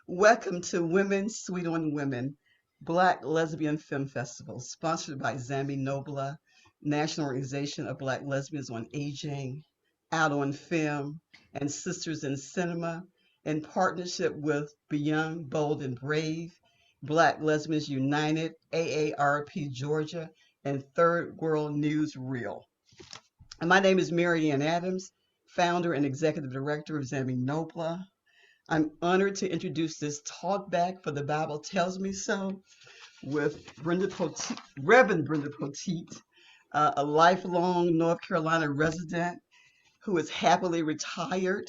Welcome to Women Sweet on Women, Black Lesbian Film Festival, sponsored by Zami Nobla, National Organization of Black Lesbians on Aging, Out on Film, and Sisters in Cinema, in partnership with Beyond Bold and Brave, Black Lesbians United, AARP Georgia, and Third World News Reel. And my name is Mary Ann Adams, founder and executive director of Zami Nobla. I'm honored to introduce this talk back for the Bible Tells Me So with Reverend Brenda Poteat, a lifelong North Carolina resident who is happily retired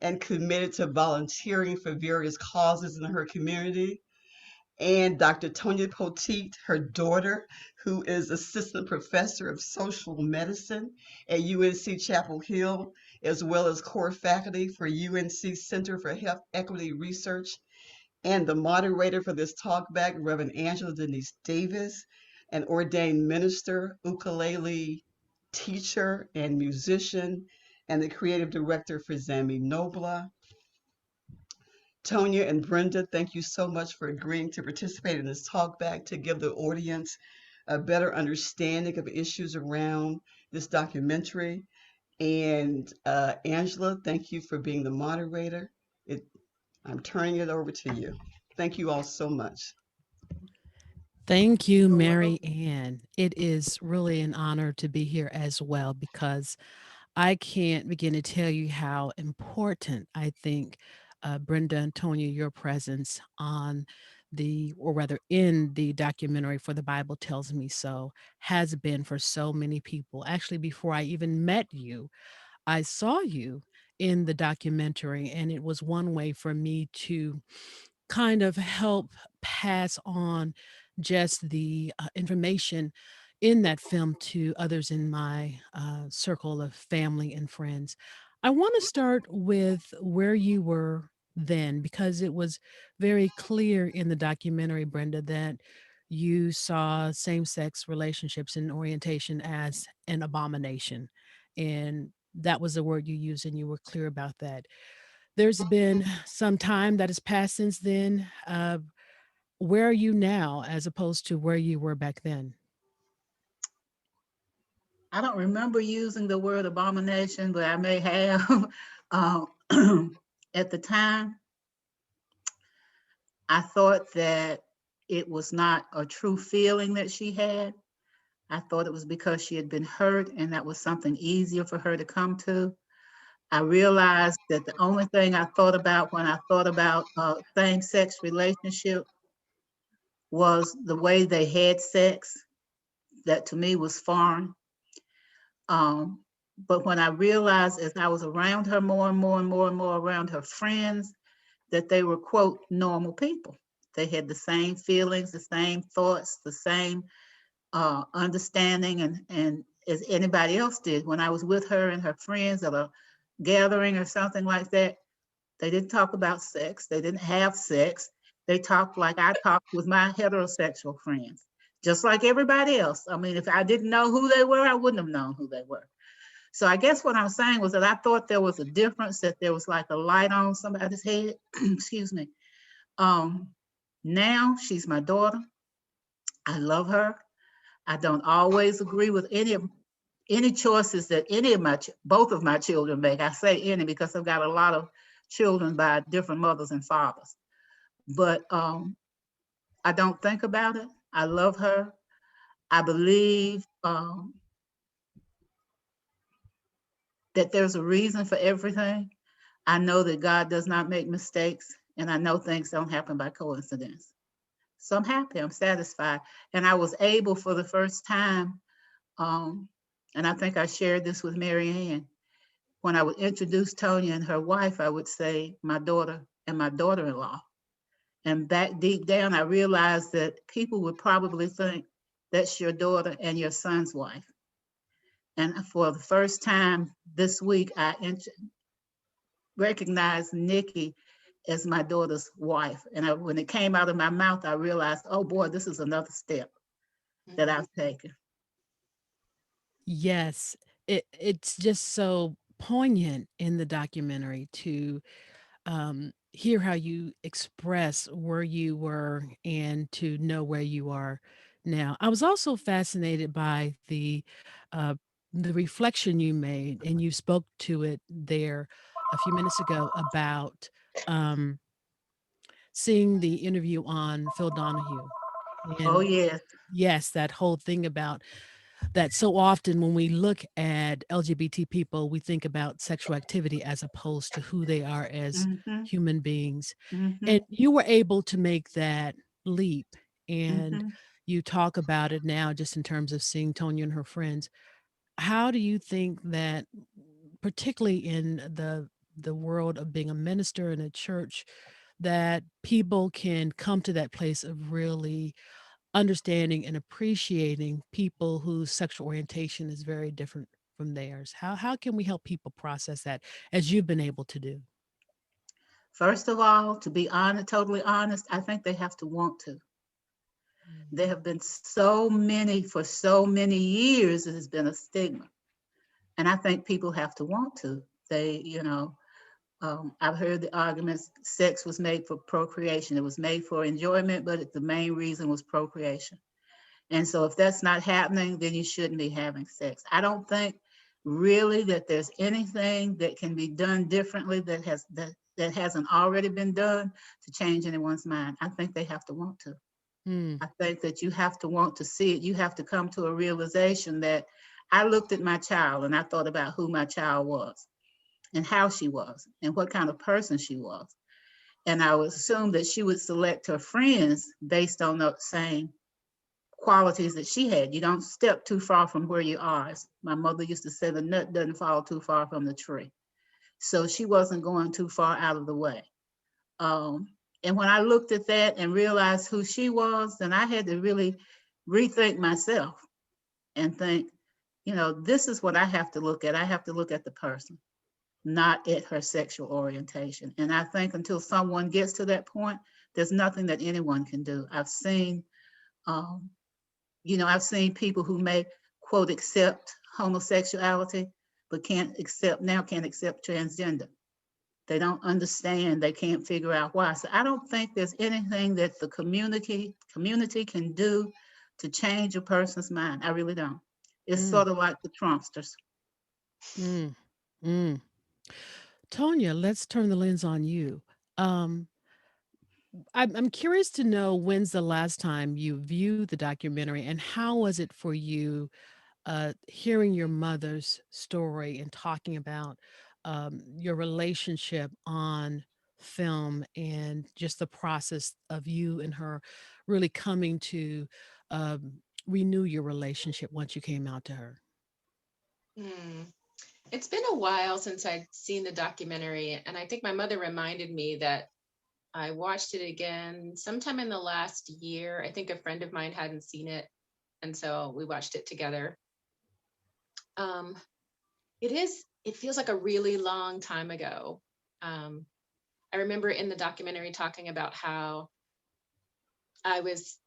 and committed to volunteering for various causes in her community, and Dr. Tonia Poteat, her daughter, who is assistant professor of social medicine at UNC Chapel Hill, as well as core faculty for UNC Center for Health Equity Research, and the moderator for this talkback, Reverend Angela Denise Davis, an ordained minister, ukulele teacher, and musician, and the creative director for Zami Nobla. Tonia and Brenda, thank you so much for agreeing to participate in this talkback to give the audience a better understanding of issues around this documentary. And Angela, thank you for being the moderator. It, I'm turning it over to you. Thank you all so much. Thank you, Mary Ann. It is really an honor to be here as well because I can't begin to tell you how important I think Brenda and Tonya, your presence on or rather in the documentary For the Bible Tells Me So, has been for so many people. Actually, before I even met you, I saw you in the documentary, and it was one way for me to kind of help pass on just the information in that film to others in my circle of family and friends. I want to start with where you were then, because it was very clear in the documentary, Brenda, that you saw same sex relationships and orientation as an abomination. And that was the word you used, and you were clear about that. There's been some time that has passed since then. Where are you now as opposed to where you were back then? I don't remember using the word abomination, but I may have. uh, at the time, I thought that it was not a true feeling that she had. I thought it was because she had been hurt and that was something easier for her to come to. I realized that the only thing I thought about when I thought about same-sex relationship was the way they had sex. That to me was foreign. Um, but when I realized as I was around her more and more and more and more around her friends, that they were, quote, normal people. They had the same feelings, the same thoughts, the same understanding and as anybody else did. When I was with her and her friends at a gathering or something like that, they didn't talk about sex. They didn't have sex. They talked like I talked with my heterosexual friends, just like everybody else. I mean, if I didn't know who they were, I wouldn't have known who they were. So I guess what I'm saying was that I thought there was a difference, that there was like a light on somebody's head. Excuse me. Um, Now she's my daughter. I love her. I don't always agree with any choices that any of both of my children make. I say any because I've got a lot of children by different mothers and fathers. But I don't think about it. I love her. I believe that there's a reason for everything. I know that God does not make mistakes, and I know things don't happen by coincidence. So I'm happy, I'm satisfied. And I was able for the first time, um, and I think I shared this with Mary Ann, when I would introduce Tonia and her wife, I would say my daughter and my daughter-in-law. And back deep down, I realized that people would probably think that's your daughter and your son's wife. And for the first time this week, I recognized Nikki as my daughter's wife. And when it came out of my mouth, I realized, oh boy, this is another step that I've taken. Yes, it's just so poignant in the documentary to hear how you express where you were and to know where you are now. I was also fascinated by uh, the reflection you made, and you spoke to it there a few minutes ago about um, seeing the interview on Phil Donahue. Oh, And yes. yes, that whole thing about that so often when we look at LGBT people, we think about sexual activity as opposed to who they are as Mm-hmm. human beings. Mm-hmm. And you were able to make that leap. And Mm-hmm. you talk about it now just in terms of seeing Tonya and her friends. How do you think that, particularly in the world of being a minister in a church, that people can come to that place of really understanding and appreciating people whose sexual orientation is very different from theirs? How can we help people process that as you've been able to do? First of all, to be honest, totally honest, I think they have to want to. There have been so many, for so many years, it has been a stigma. And I think people have to want to. I've heard the arguments sex was made for procreation. It was made for enjoyment, but the main reason was procreation. And so if that's not happening, then you shouldn't be having sex. I don't think really that there's anything that can be done differently that hasn't already been done to change anyone's mind. I think they have to want to. Mm, I think that you have to want to see it. You have to come to a realization that I looked at my child and I thought about who my child was and how she was and what kind of person she was. And I would assume that she would select her friends based on the same qualities that she had. You don't step too far from where you are. As my mother used to say, the nut doesn't fall too far from the tree. So she wasn't going too far out of the way. Um, and when I looked at that and realized who she was, then I had to really rethink myself and think, this is what I have to look at. I have to look at the person, not at her sexual orientation. And I think until someone gets to that point, there's nothing that anyone can do. Um, I've seen people who may quote accept homosexuality, but can't accept transgender. They don't understand. They can't figure out why. So I don't think there's anything that the community can do to change a person's mind. I really don't. It's mm, sort of like the Trumpsters. mm, mm. Tonya, let's turn the lens on you. Um, I'm curious to know when's the last time you viewed the documentary, and how was it for you hearing your mother's story and talking about your relationship on film and just the process of you and her really coming to renew your relationship once you came out to her? Hmm. It's been a while since I'd seen the documentary, and I think my mother reminded me that I watched it again sometime in the last year. I think a friend of mine hadn't seen it, and so we watched it together. Um, it feels like a really long time ago. Um, I remember in the documentary talking about how I was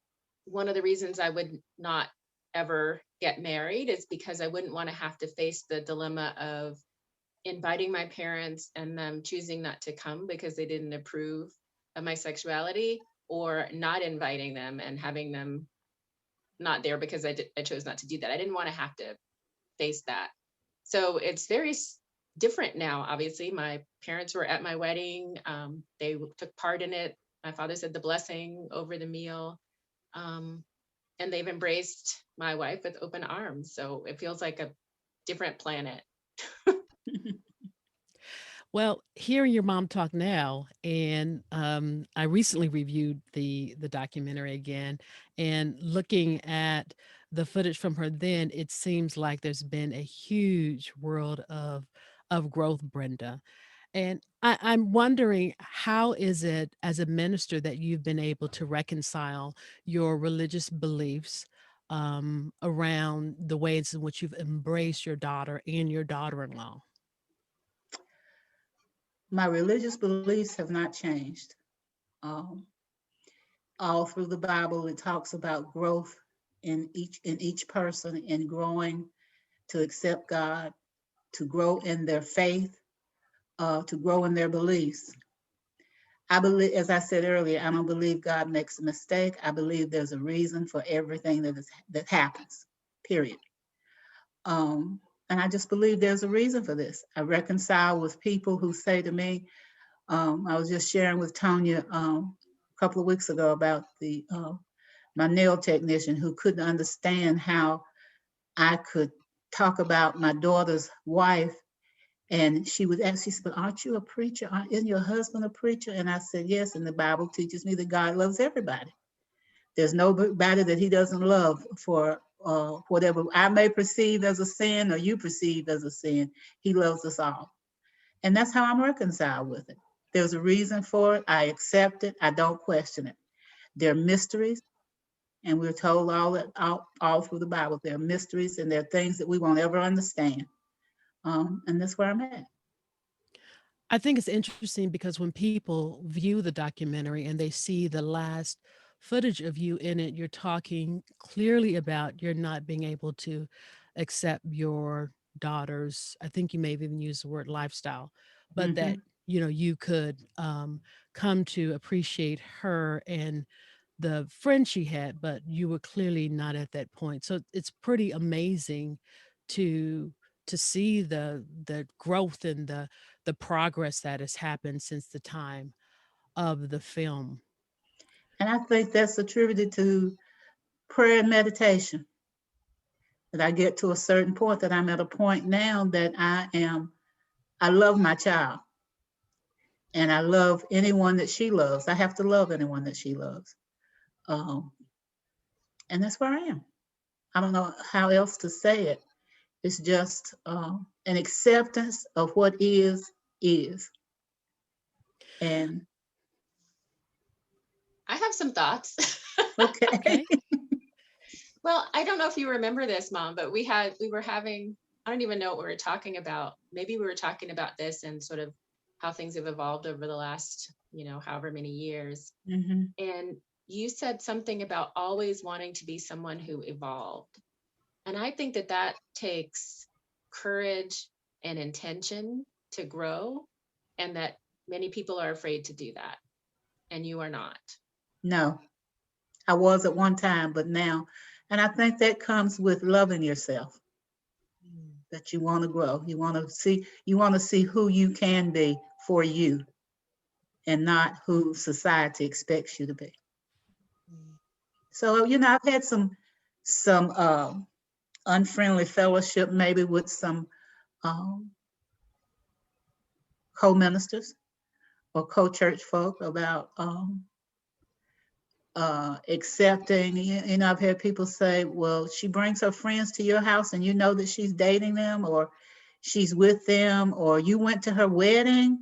one of the reasons I would not ever get married is because I wouldn't want to have to face the dilemma of inviting my parents and them choosing not to come because they didn't approve of my sexuality, or not inviting them and having them not there because I chose not to do that. I didn't want to have to face that. So it's very different now. Obviously, my parents were at my wedding. They took part in it. My father said the blessing over the meal. Um, and they've embraced my wife with open arms. So it feels like a different planet. Well, hearing your mom talk now, and I recently reviewed the documentary again, and looking at the footage from her then, it seems like there's been a huge world of growth, Brenda. And I'm wondering, how is it as a minister that you've been able to reconcile your religious beliefs around the ways in which you've embraced your daughter and your daughter-in-law? My religious beliefs have not changed. Um, all through the Bible, it talks about growth in each person and growing to accept God, to grow in their faith, to grow in their beliefs. I believe, as I said earlier, I don't believe God makes a mistake. I believe there's a reason for everything that happens, period. And I just believe there's a reason for this. I reconcile with people who say to me, I was just sharing with Tonia a couple of weeks ago about my nail technician who couldn't understand how I could talk about my daughter's wife. And she would ask, she said, aren't you a preacher? Isn't your husband a preacher? And I said, yes, and the Bible teaches me that God loves everybody. There's nobody that he doesn't love for whatever I may perceive as a sin or you perceive as a sin. He loves us all. And that's how I'm reconciled with it. There's a reason for it. I accept it. I don't question it. There are mysteries, and we're told all through the Bible. There are mysteries, and there are things that we won't ever understand. And that's where I'm at. I think it's interesting because when people view the documentary and they see the last footage of you in it, you're talking clearly about you're not being able to accept your daughter's, I think you may have even used the word lifestyle, but Mm-hmm. that, you could come to appreciate her and the friend she had, but you were clearly not at that point. So it's pretty amazing to see the growth and the progress that has happened since the time of the film. And I think that's attributed to prayer and meditation. That I get to a certain point, that I'm at a point now that I love my child, and I love anyone that she loves. I have to love anyone that she loves. Um, and that's where I am. I don't know how else to say it. It's just an acceptance of what is. And I have some thoughts. okay. Okay. Well, I don't know if you remember this, Mom, but we were having, I don't even know what we were talking about. Maybe we were talking about this and sort of how things have evolved over the last, however many years. Mm-hmm. And you said something about always wanting to be someone who evolved. And I think that that takes courage and intention to grow, and that many people are afraid to do that. And you are not. No, I was at one time, but now, and I think that comes with loving yourself. Mm. That you want to grow. You want to see who you can be for you, and not who society expects you to be. Mm. So, I've had some unfriendly fellowship, maybe with some um, co-ministers or co-church folk about accepting. I've had people say, well, she brings her friends to your house and you know that she's dating them, or she's with them, or you went to her wedding.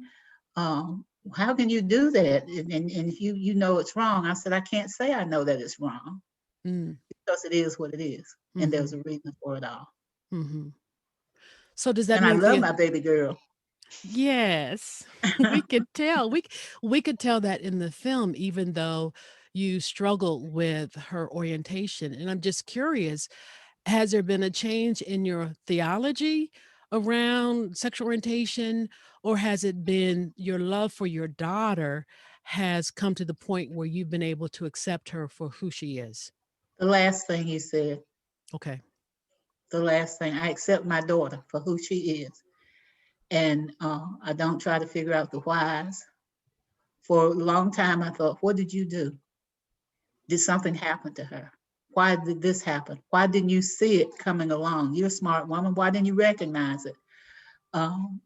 How can you do that? And if you know it's wrong. I said, I can't say I know that it's wrong, Mm. because it is what it is. And Mm-hmm. there's a reason for it all. Mm-hmm. So does that And I mean love the my baby girl. Yes, we could tell. We could tell that in the film, even though you struggled with her orientation. And I'm just curious, has there been a change in your theology around sexual orientation, or has it been your love for your daughter has come to the point where you've been able to accept her for who she is? The last thing you said, Okay. the last thing, I accept my daughter for who she is. And I don't try to figure out the whys. For a long time, I thought, what did you do? Did something happen to her? Why did this happen? Why didn't you see it coming along? You're a smart woman. Why didn't you recognize it? Um,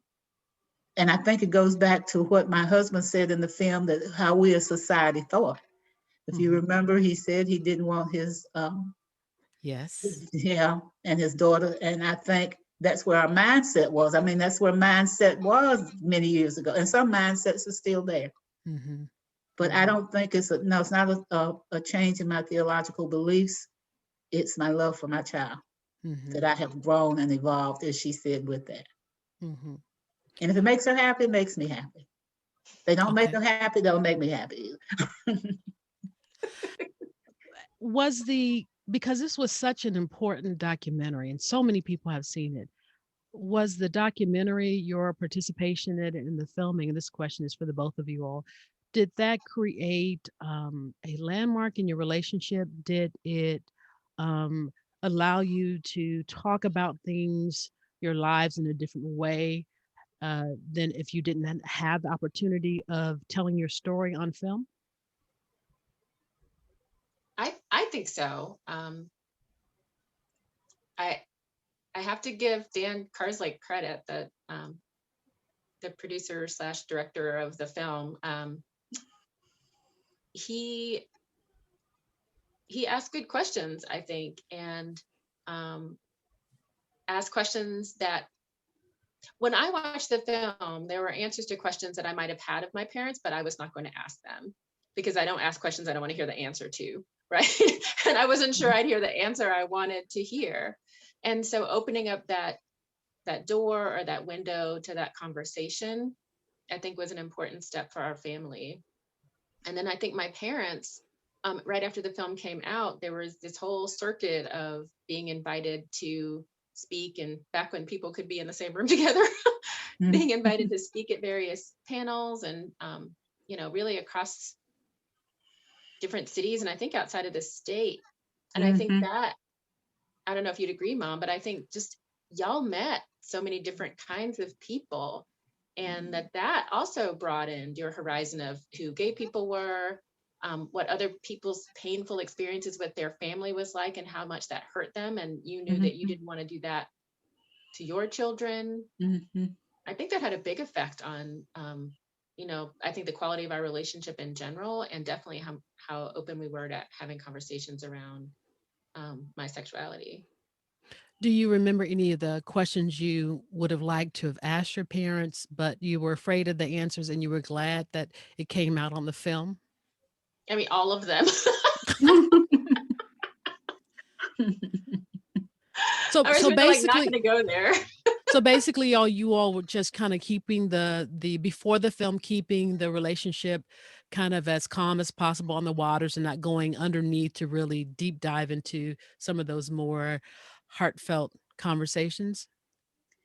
and I think it goes back to what my husband said in the film, that how we as society thought. If you Hmm. remember, he said he didn't want Yes. yeah, and his daughter. And I think that's where our mindset was. I mean, that's where mindset was many years ago. And some mindsets are still there. Hmm. But I don't think no, it's not a change in my theological beliefs. It's my love for my child, Hmm. that I have grown and evolved, as she said, with that. Hmm. And if it makes her happy, it makes me happy. If they don't make Okay. her happy, don't make me happy. Was because this was such an important documentary and so many people have seen it, was the documentary your participation in it, in the filming, and this question is for the both of you all, did that create a landmark in your relationship? Did it um, allow you to talk about things, your lives in a different way than if you didn't have the opportunity of telling your story on film? I think so. I I have to give Dan Karslake credit, the producer slash director of the film. He asked good questions, I think, and um, asked questions that when I watched the film, there were answers to questions that I might have had of my parents, but I was not going to ask them because I don't ask questions I don't want to hear the answer to, right? And I wasn't sure I'd hear the answer I wanted to hear. And so opening up that door or that window to that conversation, I think was an important step for our family. And then I think my parents, right after the film came out, there was this whole circuit of being invited to speak. And back when people could be in the same room together, being invited to speak at various panels and, really across different cities and I think outside of the state. And I think that, I don't know if you'd agree, Mom, but I think just y'all met so many different kinds of people and that also broadened your horizon of who gay people were, what other people's painful experiences with their family was like and how much that hurt them. And you knew that you didn't want to do that to your children. I think that had a big effect on, I think the quality of our relationship in general, and definitely how open we were to having conversations around my sexuality. Do you remember any of the questions you would have liked to have asked your parents, but you were afraid of the answers and you were glad that it came out on the film? I mean, all of them. So I was so really like not basically going to go there. so basically you all were just kind of keeping the before the film, keeping the relationship kind of as calm as possible on the waters and not going underneath to really deep dive into some of those more heartfelt conversations.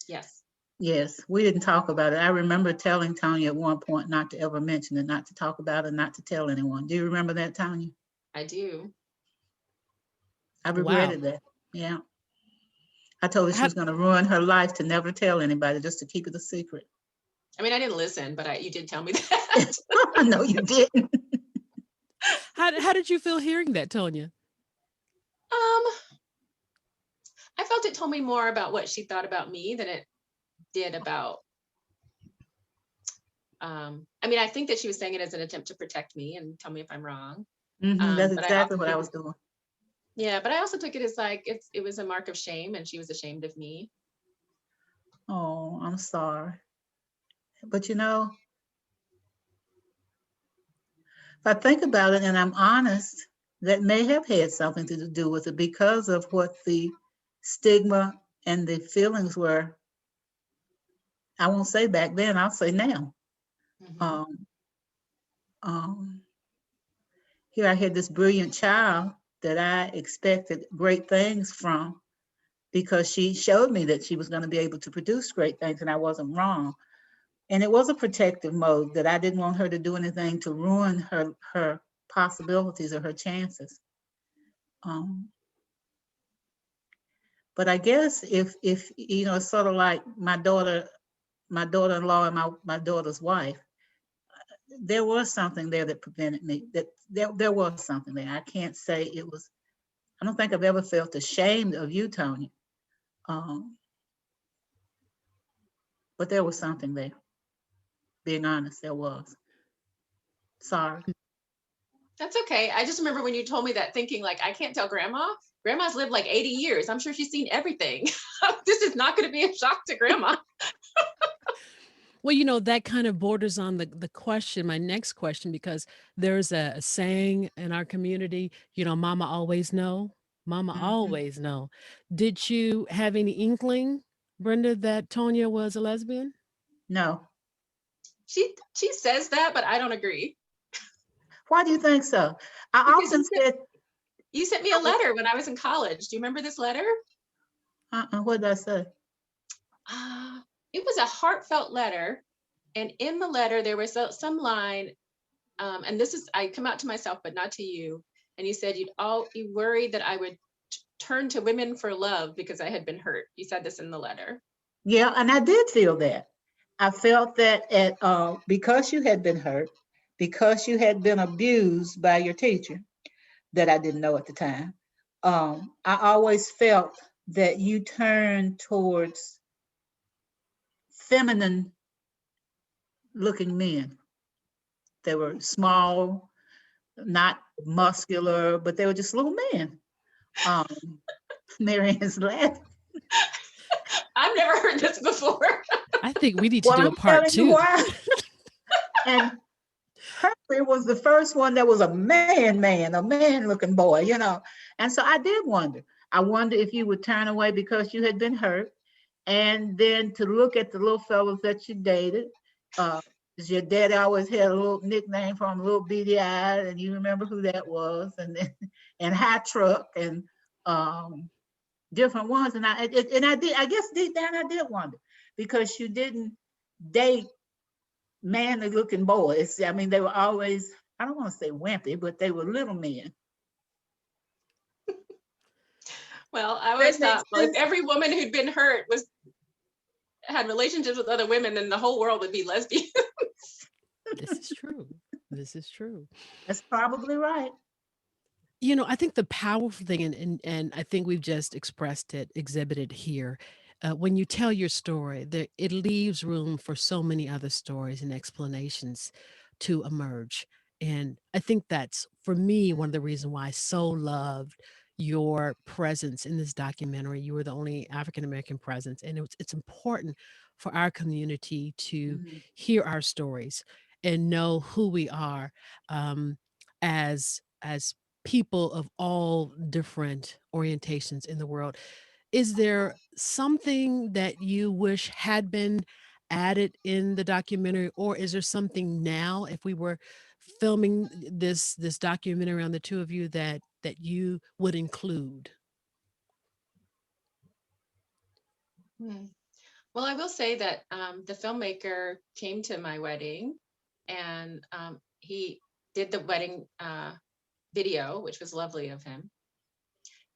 Yes, Yes, we didn't talk about it. I remember telling Tonya at one point not to ever mention it, not to talk about it, not to tell anyone. Do you remember that, Tonya? I do. I Wow. regretted that. Yeah. I told her she How, was going to ruin her life to never tell anybody, just to keep it a secret. I mean, I didn't listen, but you did tell me that. No, you didn't. how did you feel hearing that, Tonya? I felt it told me more about what she thought about me than it did about. I mean, I think that she was saying it as an attempt to protect me and tell me if I'm wrong. That's But exactly what I was doing. Yeah, but I also took it as like it was a mark of shame, and she was ashamed of me. Oh, I'm sorry. But if I think about it and I'm honest, that may have had something to do with it because of what the stigma and the feelings were. I won't say back then, I'll say now. Here I had this brilliant child that I expected great things from because she showed me that she was going to be able to produce great things, and I wasn't wrong. And it was a protective mode that I didn't want her to do anything to ruin her possibilities or her chances. But I guess if it's sort of like my daughter-in-law and my daughter's wife, there was something there that prevented me. That there was something there. I can't say it was. I don't think I've ever felt ashamed of you, Tonya. But there was something there. Being honest, there was. Sorry. That's okay. I just remember when you told me that, thinking like, I can't tell grandma. Grandma's lived like 80 years. I'm sure she's seen everything. This is not going to be a shock to grandma. Well, that kind of borders on the question, my next question, because there's a saying in our community, mama always know, mama always know. Did you have any inkling, Brenda, that Tonya was a lesbian? No. She says that, but I don't agree. Why do you think so? I Because often said. You sent me a letter when I was in college. Do you remember this letter? What did I say? It was a heartfelt letter. And in the letter, there was some line and this is, I come out to myself, but not to you. And you said you worried that I would turn to women for love because I had been hurt. You said this in the letter. Yeah, and I did feel that. I felt that because you had been hurt, because you had been abused by your teacher that I didn't know at the time, I always felt that you turned towards feminine looking men. They were small, not muscular, but they were just little men. Marianne's laughing. I've never heard this before. I think we need to Well, do a I'm part telling you 2. why. And Hercules was the first one that was a man looking boy, you know. And so I did wonder. I wonder if you would turn away because you had been hurt. And then to look at the little fellows that you dated. Your daddy always had a little nickname for him, Little Beady Eyed, and you remember who that was, and then, and High Truck, and different ones. And I did, I guess deep down I did wonder, because you didn't date manly looking boys. I mean, they were always, I don't want to say wimpy, but they were little men. Well, I always thought, well, if every woman who'd been hurt had relationships with other women, then the whole world would be lesbian. This is true. This is true. That's probably right. You know, I think the powerful thing, and I think we've just expressed it, exhibited here, when you tell your story, it leaves room for so many other stories and explanations to emerge. And I think that's, for me, one of the reasons why I so loved your presence in this documentary. You were the only African American presence, and it's important for our community to hear our stories and know who we are, as people of all different orientations in the world. Is there something that you wish had been added in the documentary, or is there something now, if we were filming this documentary on the two of you, that you would include? Well, I will say that the filmmaker came to my wedding, and he did the wedding video, which was lovely of him.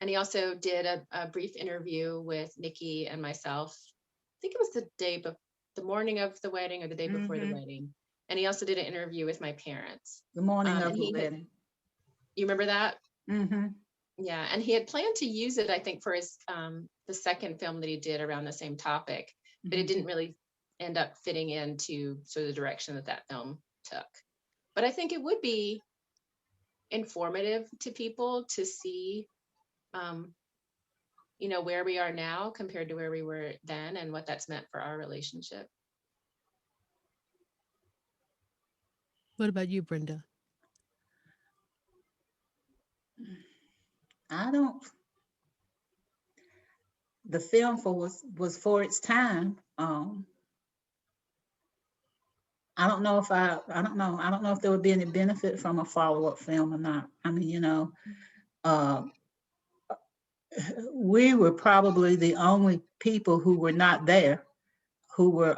And he also did a brief interview with Nikki and myself. I think it was the morning of the wedding or the day before the wedding. And he also did an interview with my parents. The morning of the wedding. You remember that? Mm-hmm. Yeah, and he had planned to use it, I think, for his the second film that he did around the same topic, but it didn't really end up fitting into sort of the direction that film took. But I think it would be informative to people to see, you know, where we are now compared to where we were then, and what that's meant for our relationship. What about you, Brenda? The film was for its time. I don't know if there would be any benefit from a follow-up film or not. I mean, you know, we were probably the only people who were not there, who were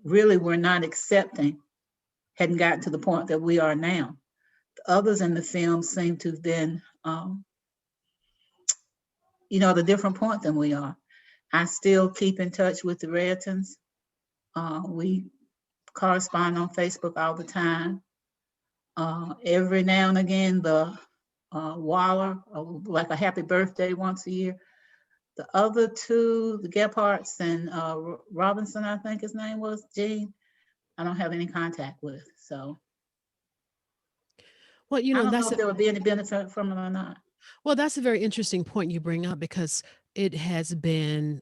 really were not accepting, hadn't gotten to the point that we are now. The others in the film seem to have been, you know, at a different point than we are. I still keep in touch with the Redtons. We correspond on Facebook all the time. Every now and again, the Waller, like a happy birthday once a year. The other two, the Gephardts and Robinson, I think his name was, Gene, I don't have any contact with. So, well, you know, I don't know if there would be any benefit from it or not. Well, that's a very interesting point you bring up, because it has been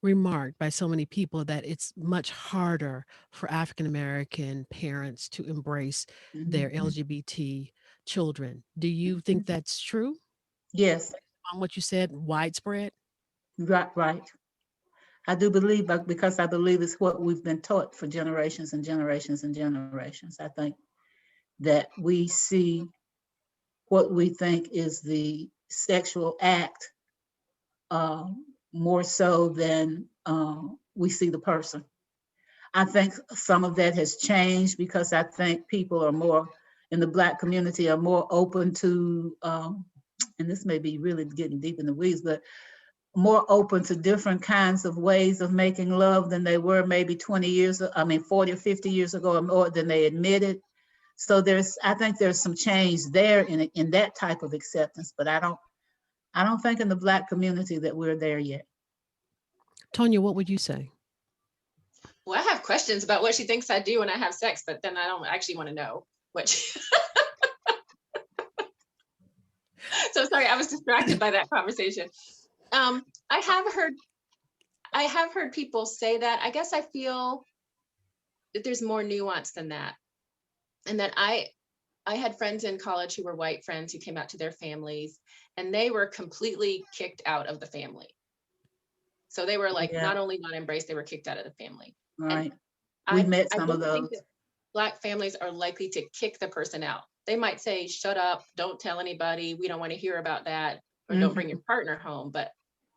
remarked by so many people that it's much harder for African American parents to embrace their LGBT children. Do you think that's true? Yes. On what you said, widespread? Right. I do believe, because I believe it's what we've been taught for generations and generations and generations. I think that we see what we think is the sexual act more so than we see the person. I think some of that has changed because I think people are more in the Black community are more open to, and this may be really getting deep in the weeds, but more open to different kinds of ways of making love than they were maybe 20 years, 40 or 50 years ago, or more than they admitted. So I think there's some change there in that type of acceptance, but I don't think in the Black community that we're there yet. Tonia, what would you say? Well, I have questions about what she thinks I do when I have sex, but then I don't actually want to know what she... So sorry, I was distracted by that conversation. I have heard people say that. I guess I feel that there's more nuance than that. And that I had friends in college who were white friends who came out to their families, and they were completely kicked out of the family. So they were like, not only not embraced, they were kicked out of the family. Right. And We met I some of don't think those. that Black families are likely to kick the person out. They might say, shut up, don't tell anybody, we don't want to hear about that, or don't bring your partner home. But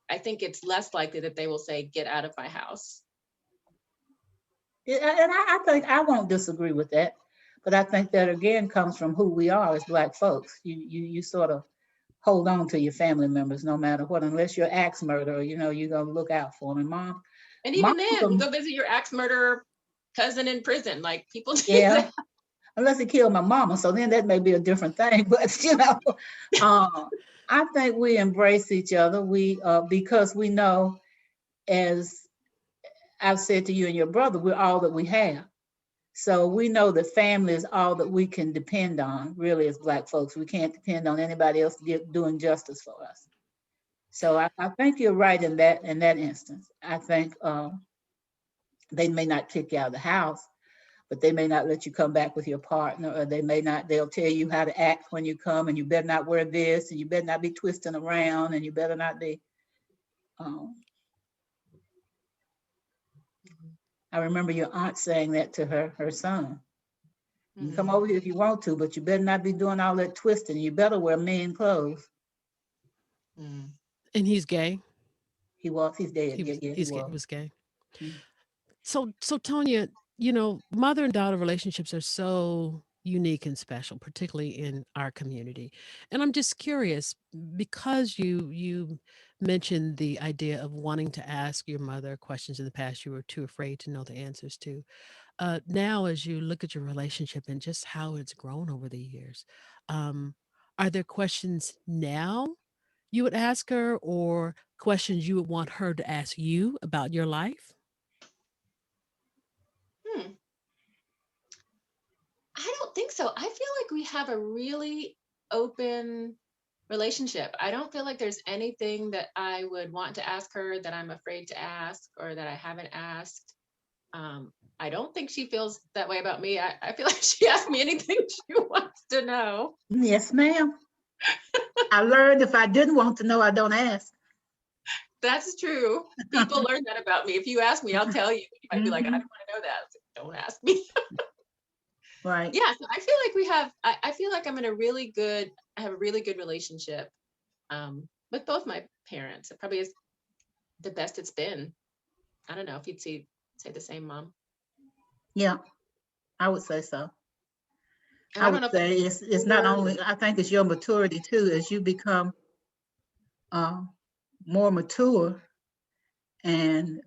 I think it's less likely that they will say, get out of my house. And I think I won't disagree with that, but I think that again comes from who we are as Black folks. You sort of hold on to your family members no matter what, unless you're axe murderer, you're gonna look out for them. Mom. And even then, you go visit your axe murderer cousin in prison. Like people do that. Unless he killed my mama, so then that may be a different thing. But I think we embrace each other. We because we know, as I've said to you and your brother, we're all that we have. So we know that family is all that we can depend on, really, as Black folks. We can't depend on anybody else doing justice for us. So I think you're right in that instance. I think they may not kick you out of the house, but they may not let you come back with your partner, or they'll tell you how to act when you come, and you better not wear this, and you better not be twisting around, and you better not be. I remember your aunt saying that to her son. You can come over here if you want to, but you better not be doing all that twisting. You better wear men clothes. And he's gay? He's dead. He was gay. So Tonia, mother and daughter relationships are so unique and special, particularly in our community. And I'm just curious, because you mentioned the idea of wanting to ask your mother questions in the past you were too afraid to know the answers to. Now, as you look at your relationship and just how it's grown over the years, um, are there questions now you would ask her, or questions you would want her to ask you about your life? I don't think so. I feel like we have a really open relationship. I don't feel like there's anything that I would want to ask her that I'm afraid to ask or that I haven't asked. I don't think she feels that way about me. I feel like she asks me anything she wants to know. Yes, ma'am. I learned if I didn't want to know, I don't ask. That's true. People learn that about me. If you ask me, I'll tell you. You might be like, I don't want to know that. Don't ask me. Right. Yeah. So I feel like I feel like I have a really good relationship with both my parents. It probably is the best it's been. I don't know if you'd say the same, Mom. Yeah, I would say so. I would say it's not only, I think it's your maturity too, as you become more mature and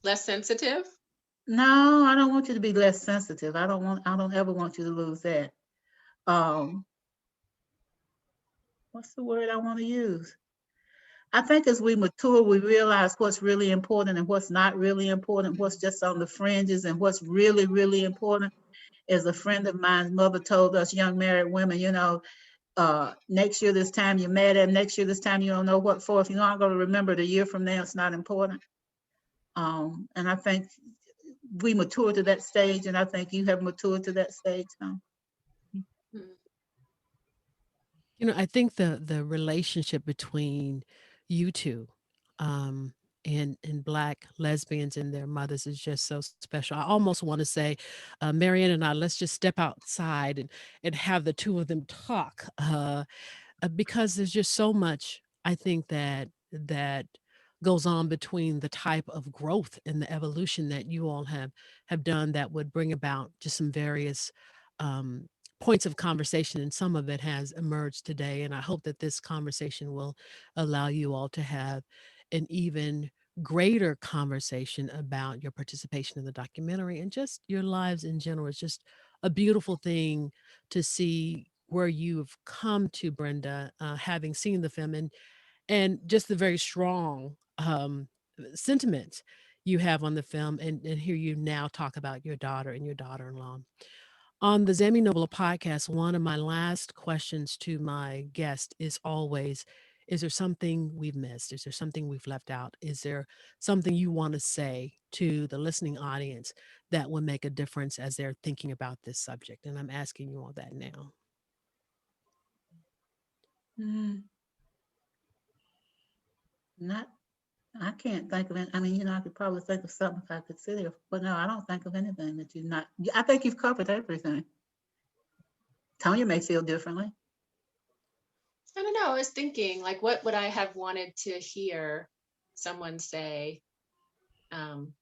less sensitive. No, I don't want you to be less sensitive. I don't ever want you to lose that. What's the word I want to use? I think as we mature, we realize what's really important and what's not really important, what's just on the fringes and what's really, really important. As a friend of mine's mother told us young married women, next year this time you're mad at, next year this time you don't know what for. If you aren't going to remember the year from now, it's not important. And I think we mature to that stage, and I think you have matured to that stage. I think the relationship between you two, and Black lesbians and their mothers is just so special. I almost want to say, Marianne and I, let's just step outside and have the two of them talk, because there's just so much I think that goes on between the type of growth and the evolution that you all have done that would bring about just some various um, points of conversation, and some of it has emerged today. And I hope that this conversation will allow you all to have an even greater conversation about your participation in the documentary and just your lives in general. It's just a beautiful thing to see where you've come to, Brenda, having seen the film, and just the very strong sentiments you have on the film, and hear you now talk about your daughter and your daughter-in-law. On the Zami Nobla podcast, one of my last questions to my guest is always, is there something we've missed? Is there something we've left out? Is there something you want to say to the listening audience that will make a difference as they're thinking about this subject? And I'm asking you all that now. Mm, not, I can't think of it. I mean, I could probably think of something if I could sit here, but no, I don't think of anything that you've not. I think you've covered everything. Tonya may feel differently. I don't know. I was thinking, like, what would I have wanted to hear someone say? Um,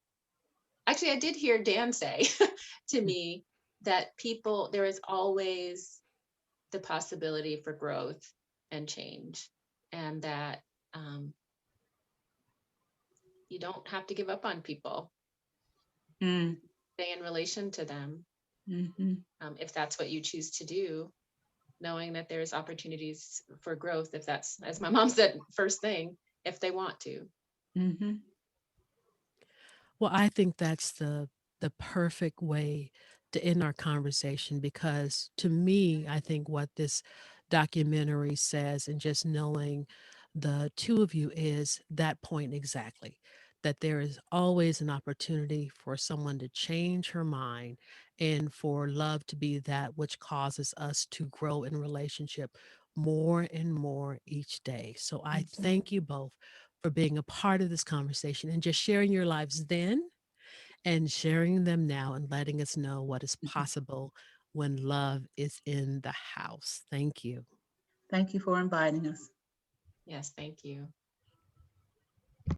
Actually, I did hear Dan say to me that there is always the possibility for growth and change, and that um, you don't have to give up on people, Mm, stay in relation to them, mm-hmm, if that's what you choose to do, knowing that there's opportunities for growth, if that's, as my mom said, first thing, if they want to. mm-hmm, Well, I think that's the perfect way to end our conversation, because to me, I think what this documentary says, and just knowing the two of you, is that point exactly, that there is always an opportunity for someone to change her mind, and for love to be that which causes us to grow in relationship more and more each day. So I mm-hmm. thank you both for being a part of this conversation and just sharing your lives then and sharing them now, and letting us know what is possible when love is in the house. Thank you. Thank you for inviting us. Yes, thank you.